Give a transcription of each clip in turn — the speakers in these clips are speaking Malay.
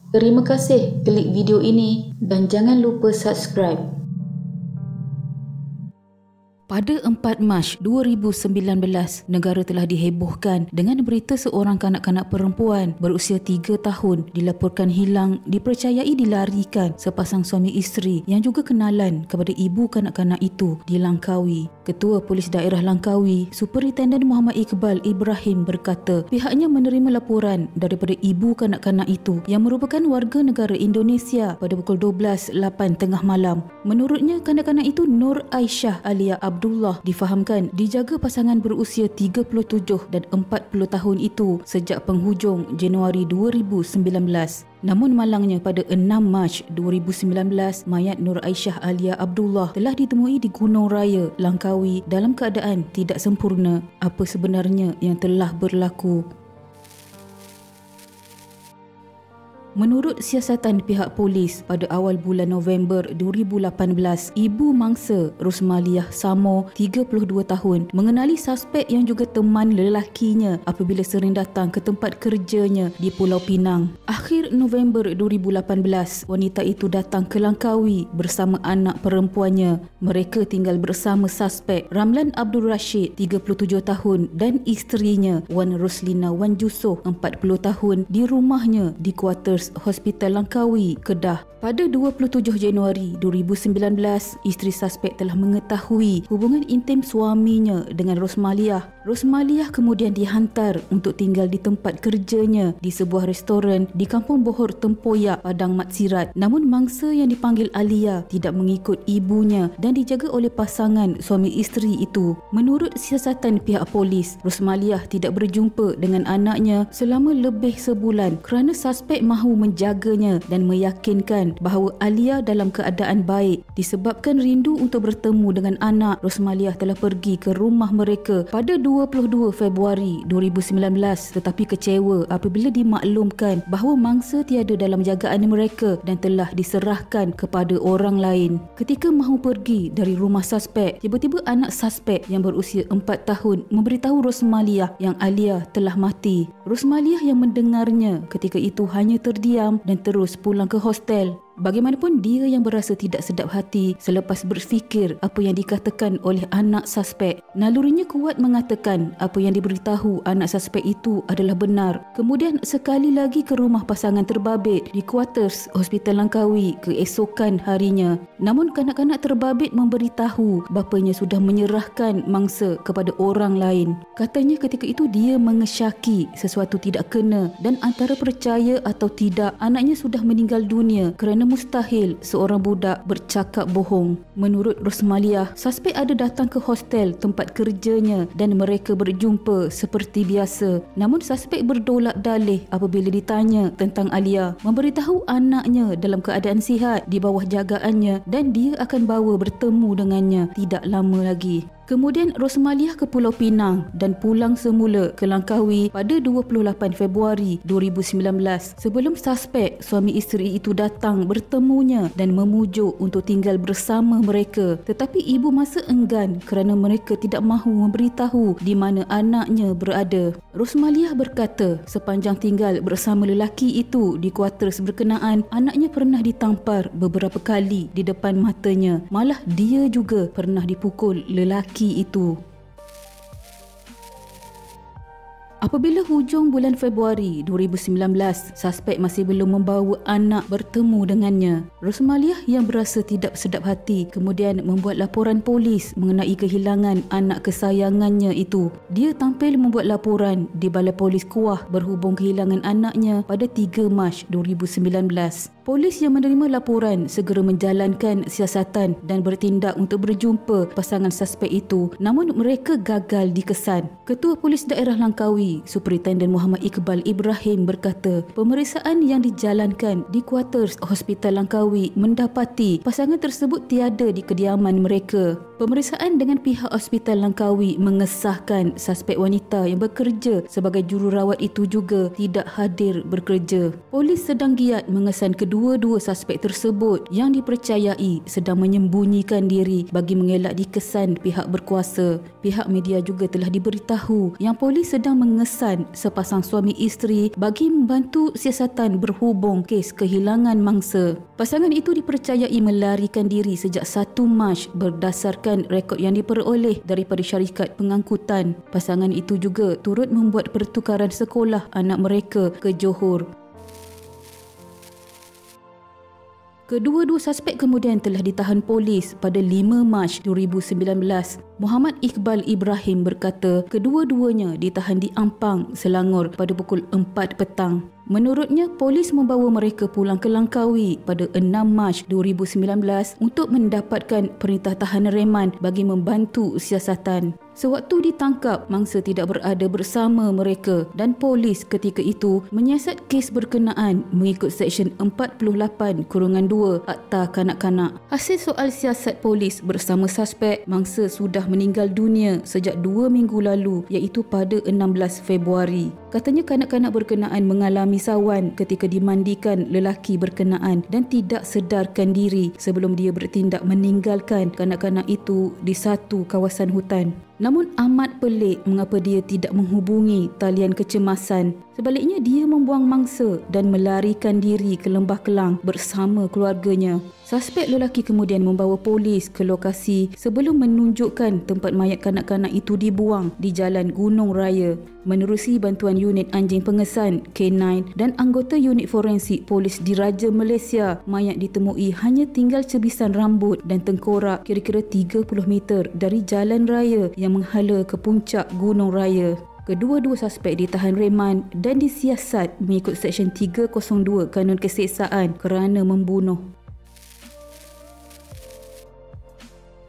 Terima kasih klik video ini dan jangan lupa subscribe. Pada 4 Mac 2019, negara telah dihebohkan dengan berita seorang kanak-kanak perempuan berusia 3 tahun dilaporkan hilang, dipercayai dilarikan sepasang suami isteri yang juga kenalan kepada ibu kanak-kanak itu di Langkawi. Ketua Polis Daerah Langkawi, Superintenden Muhammad Iqbal Ibrahim berkata pihaknya menerima laporan daripada ibu kanak-kanak itu yang merupakan warga negara Indonesia pada pukul 12.08 tengah malam. Menurutnya, kanak-kanak itu Nur Aisyah Alia Abdullah difahamkan dijaga pasangan berusia 37 dan 40 tahun itu sejak penghujung Januari 2019. Namun malangnya pada 6 Mac 2019, mayat Nur Aisyah Alia Abdullah telah ditemui di Gunung Raya, Langkawi dalam keadaan tidak sempurna. Apa sebenarnya yang telah berlaku? Menurut siasatan pihak polis, pada awal bulan November 2018, ibu mangsa Rosmaliah Samo, 32 tahun, mengenali suspek yang juga teman lelakinya apabila sering datang ke tempat kerjanya di Pulau Pinang. Akhir November 2018, wanita itu datang ke Langkawi bersama anak perempuannya. Mereka tinggal bersama suspek Ramlan Abdul Rashid, 37 tahun, dan isterinya Wan Roslina Wan Jusoh, 40 tahun, di rumahnya di kuarters Hospital Langkawi, Kedah. Pada 27 Januari 2019, isteri suspek telah mengetahui hubungan intim suaminya dengan Rosmaliah. Rosmaliah kemudian dihantar untuk tinggal di tempat kerjanya di sebuah restoran di Kampung Bohor Tempoyak, Padang Mat Sirat. Namun mangsa yang dipanggil Alia tidak mengikut ibunya dan dijaga oleh pasangan suami isteri itu. Menurut siasatan pihak polis, Rosmaliah tidak berjumpa dengan anaknya selama lebih sebulan kerana suspek mahu menjaganya dan meyakinkan bahawa Alia dalam keadaan baik. Disebabkan rindu untuk bertemu dengan anak, Rosmaliah telah pergi ke rumah mereka pada 22 Februari 2019, tetapi kecewa apabila dimaklumkan bahawa mangsa tiada dalam jagaan mereka dan telah diserahkan kepada orang lain. Ketika mahu pergi dari rumah suspek, tiba-tiba anak suspek yang berusia 4 tahun memberitahu Rosmaliah yang Alia telah mati. Rosmaliah yang mendengarnya ketika itu hanya terdiam dan terus pulang ke hostel. Bagaimanapun, dia yang berasa tidak sedap hati selepas berfikir apa yang dikatakan oleh anak suspek. Nalurinya kuat mengatakan apa yang diberitahu anak suspek itu adalah benar. Kemudian sekali lagi ke rumah pasangan terbabit di kuarters Hospital Langkawi keesokan harinya. Namun kanak-kanak terbabit memberitahu bapanya sudah menyerahkan mangsa kepada orang lain. Katanya ketika itu dia mengesyaki sesuatu tidak kena dan antara percaya atau tidak, anaknya sudah meninggal dunia kerana mustahil seorang budak bercakap bohong. Menurut Rosmaliah, suspek ada datang ke hostel tempat kerjanya dan mereka berjumpa seperti biasa. Namun suspek berdolak dalih apabila ditanya tentang Alia, memberitahu anaknya dalam keadaan sihat di bawah jagaannya dan dia akan bawa bertemu dengannya tidak lama lagi. Kemudian Rosmaliah ke Pulau Pinang dan pulang semula ke Langkawi pada 28 Februari 2019 sebelum suspek suami isteri itu datang bertemunya dan memujuk untuk tinggal bersama mereka. Tetapi ibu masa enggan kerana mereka tidak mahu memberitahu di mana anaknya berada. Rosmaliah berkata sepanjang tinggal bersama lelaki itu di kuarters berkenaan, anaknya pernah ditampar beberapa kali di depan matanya. Malah dia juga pernah dipukul lelaki itu. Apabila hujung bulan Februari 2019, suspek masih belum membawa anak bertemu dengannya. Rosmaliah yang berasa tidak sedap hati kemudian membuat laporan polis mengenai kehilangan anak kesayangannya itu. Dia tampil membuat laporan di Balai Polis Kuah berhubung kehilangan anaknya pada 3 Mac 2019. Polis yang menerima laporan segera menjalankan siasatan dan bertindak untuk berjumpa pasangan suspek itu, namun mereka gagal dikesan. Ketua Polis Daerah Langkawi, Superintenden Muhammad Iqbal Ibrahim berkata, pemeriksaan yang dijalankan di kuarters Hospital Langkawi mendapati pasangan tersebut tiada di kediaman mereka. Pemeriksaan dengan pihak Hospital Langkawi mengesahkan suspek wanita yang bekerja sebagai jururawat itu juga tidak hadir bekerja. Polis sedang giat mengesan kedua-dua suspek tersebut yang dipercayai sedang menyembunyikan diri bagi mengelak dikesan pihak berkuasa. Pihak media juga telah diberitahu yang polis sedang mengesan sepasang suami isteri bagi membantu siasatan berhubung kes kehilangan mangsa. Pasangan itu dipercayai melarikan diri sejak 1 Mac berdasarkan rekod yang diperoleh daripada syarikat pengangkutan. Pasangan itu juga turut membuat pertukaran sekolah anak mereka ke Johor. Kedua-dua suspek kemudian telah ditahan polis pada 5 Mac 2019. Muhammad Iqbal Ibrahim berkata kedua-duanya ditahan di Ampang, Selangor pada pukul 4 petang. Menurutnya, polis membawa mereka pulang ke Langkawi pada 6 Mac 2019 untuk mendapatkan perintah tahanan reman bagi membantu siasatan. Sewaktu ditangkap, mangsa tidak berada bersama mereka dan polis ketika itu menyiasat kes berkenaan mengikut Seksyen 48-2 Akta Kanak-Kanak. Hasil soal siasat polis bersama suspek, mangsa sudah meninggal dunia sejak 2 minggu lalu iaitu pada 16 Februari. Katanya kanak-kanak berkenaan mengalami sawan ketika dimandikan lelaki berkenaan dan tidak sedarkan diri sebelum dia bertindak meninggalkan kanak-kanak itu di satu kawasan hutan. Namun amat pelik mengapa dia tidak menghubungi talian kecemasan. Sebaliknya dia membuang mangsa dan melarikan diri ke Lembah Kelang bersama keluarganya. Suspek lelaki kemudian membawa polis ke lokasi sebelum menunjukkan tempat mayat kanak-kanak itu dibuang di Jalan Gunung Raya. Menerusi bantuan unit anjing pengesan K9 dan anggota unit forensik polis Diraja Malaysia, mayat ditemui hanya tinggal cebisan rambut dan tengkorak kira-kira 30 meter dari jalan raya yang menghala ke puncak Gunung Raya. Kedua-dua suspek ditahan reman dan disiasat mengikut Seksyen 302 Kanun Keseksaan kerana membunuh.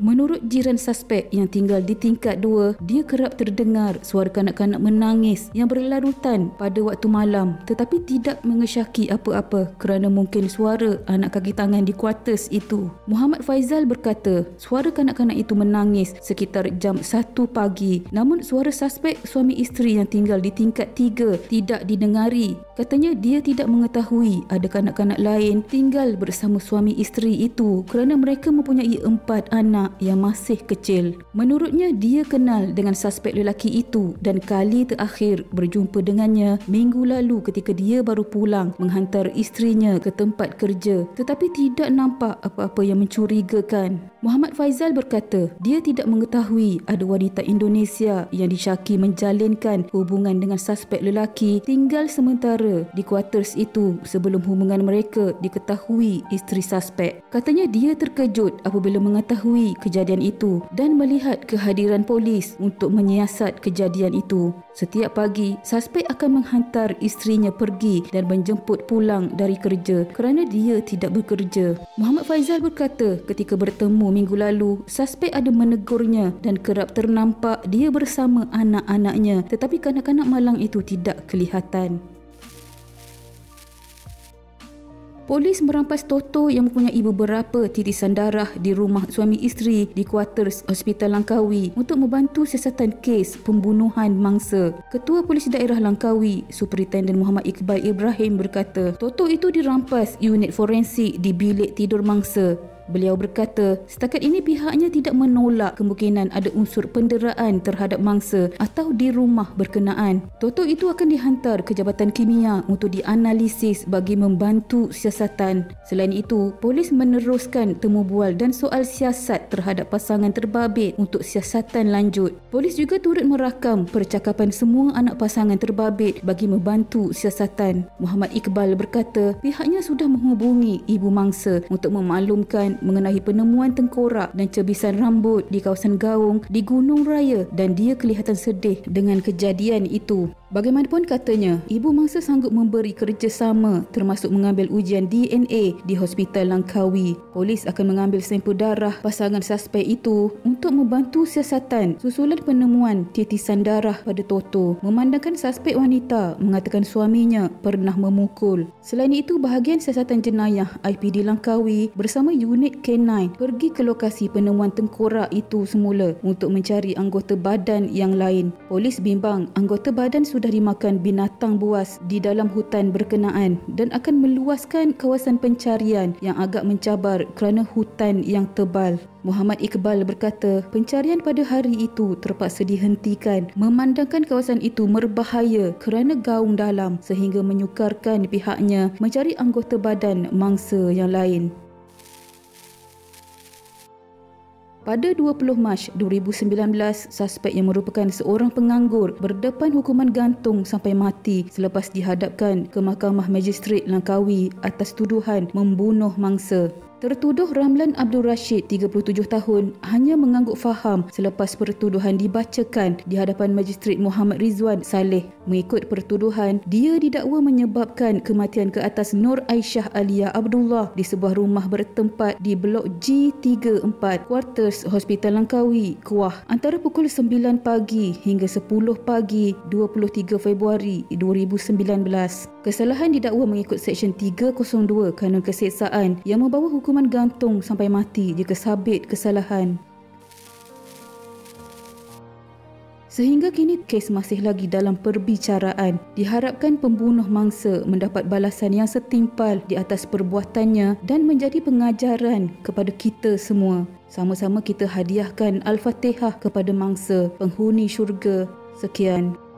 Menurut jiran suspek yang tinggal di tingkat 2, dia kerap terdengar suara kanak-kanak menangis yang berlarutan pada waktu malam tetapi tidak mengesyaki apa-apa kerana mungkin suara anak kaki tangan di kuartus itu. Muhammad Faizal berkata suara kanak-kanak itu menangis sekitar jam 1 pagi namun suara suspek suami isteri yang tinggal di tingkat 3 tidak didengari. Katanya dia tidak mengetahui ada kanak-kanak lain tinggal bersama suami isteri itu kerana mereka mempunyai 4 anak yang masih kecil. Menurutnya dia kenal dengan suspek lelaki itu dan kali terakhir berjumpa dengannya minggu lalu ketika dia baru pulang menghantar isterinya ke tempat kerja tetapi tidak nampak apa-apa yang mencurigakan. Muhammad Faizal berkata dia tidak mengetahui ada wanita Indonesia yang disyaki menjalinkan hubungan dengan suspek lelaki tinggal sementara di kuartus itu sebelum hubungan mereka diketahui isteri suspek. Katanya dia terkejut apabila mengetahui kejadian itu dan melihat kehadiran polis untuk menyiasat kejadian itu. Setiap pagi, suspek akan menghantar isterinya pergi dan menjemput pulang dari kerja kerana dia tidak bekerja. Muhammad Faizal berkata ketika bertemu minggu lalu, suspek ada menegurnya dan kerap ternampak dia bersama anak-anaknya tetapi kanak-kanak malang itu tidak kelihatan. Polis merampas Toto yang mempunyai beberapa titisan darah di rumah suami isteri di kuartus Hospital Langkawi untuk membantu siasatan kes pembunuhan mangsa. Ketua Polis Daerah Langkawi, Superintendent Muhammad Iqbal Ibrahim berkata, Toto itu dirampas unit forensik di bilik tidur mangsa. Beliau berkata, setakat ini pihaknya tidak menolak kemungkinan ada unsur penderaan terhadap mangsa atau di rumah berkenaan. Toto itu akan dihantar ke Jabatan Kimia untuk dianalisis bagi membantu siasatan. Selain itu, polis meneruskan temu bual dan soal siasat terhadap pasangan terbabit untuk siasatan lanjut. Polis juga turut merakam percakapan semua anak pasangan terbabit bagi membantu siasatan. Muhammad Iqbal berkata, pihaknya sudah menghubungi ibu mangsa untuk memaklumkan mengenai penemuan tengkorak dan cebisan rambut di kawasan gaung di Gunung Raya dan dia kelihatan sedih dengan kejadian itu. Bagaimanapun katanya, ibu mangsa sanggup memberi kerjasama termasuk mengambil ujian DNA di Hospital Langkawi. Polis akan mengambil sampel darah pasangan suspek itu untuk membantu siasatan susulan penemuan titisan darah pada Toto. Memandangkan suspek wanita mengatakan suaminya pernah memukul. Selain itu, bahagian siasatan jenayah IPD Langkawi bersama unit K9 pergi ke lokasi penemuan tengkorak itu semula untuk mencari anggota badan yang lain. Polis bimbang anggota badan sudah dimakan binatang buas di dalam hutan berkenaan dan akan meluaskan kawasan pencarian yang agak mencabar kerana hutan yang tebal. Muhammad Iqbal berkata, pencarian pada hari itu terpaksa dihentikan memandangkan kawasan itu berbahaya kerana gaung dalam sehingga menyukarkan pihaknya mencari anggota badan mangsa yang lain. Pada 20 Mac 2019, suspek yang merupakan seorang penganggur berdepan hukuman gantung sampai mati selepas dihadapkan ke Mahkamah Magistrate Langkawi atas tuduhan membunuh mangsa. Tertuduh Ramlan Abdul Rashid, 37 tahun, hanya mengangguk faham selepas pertuduhan dibacakan di hadapan Magistrate Muhammad Rizwan Saleh. Mengikut pertuduhan, dia didakwa menyebabkan kematian ke atas Nur Aisyah Alia Abdullah di sebuah rumah bertempat di Blok G34, Quarters Hospital Langkawi, Kuah, antara pukul 9 pagi hingga 10 pagi 23 Februari 2019. Kesalahan didakwa mengikut Seksyen 302 Kanun Keseksaan yang membawa hukuman gantung sampai mati jika sabit kesalahan. Sehingga kini kes masih lagi dalam perbicaraan. Diharapkan pembunuh mangsa mendapat balasan yang setimpal di atas perbuatannya dan menjadi pengajaran kepada kita semua. Sama-sama kita hadiahkan Al-Fatihah kepada mangsa penghuni syurga. Sekian.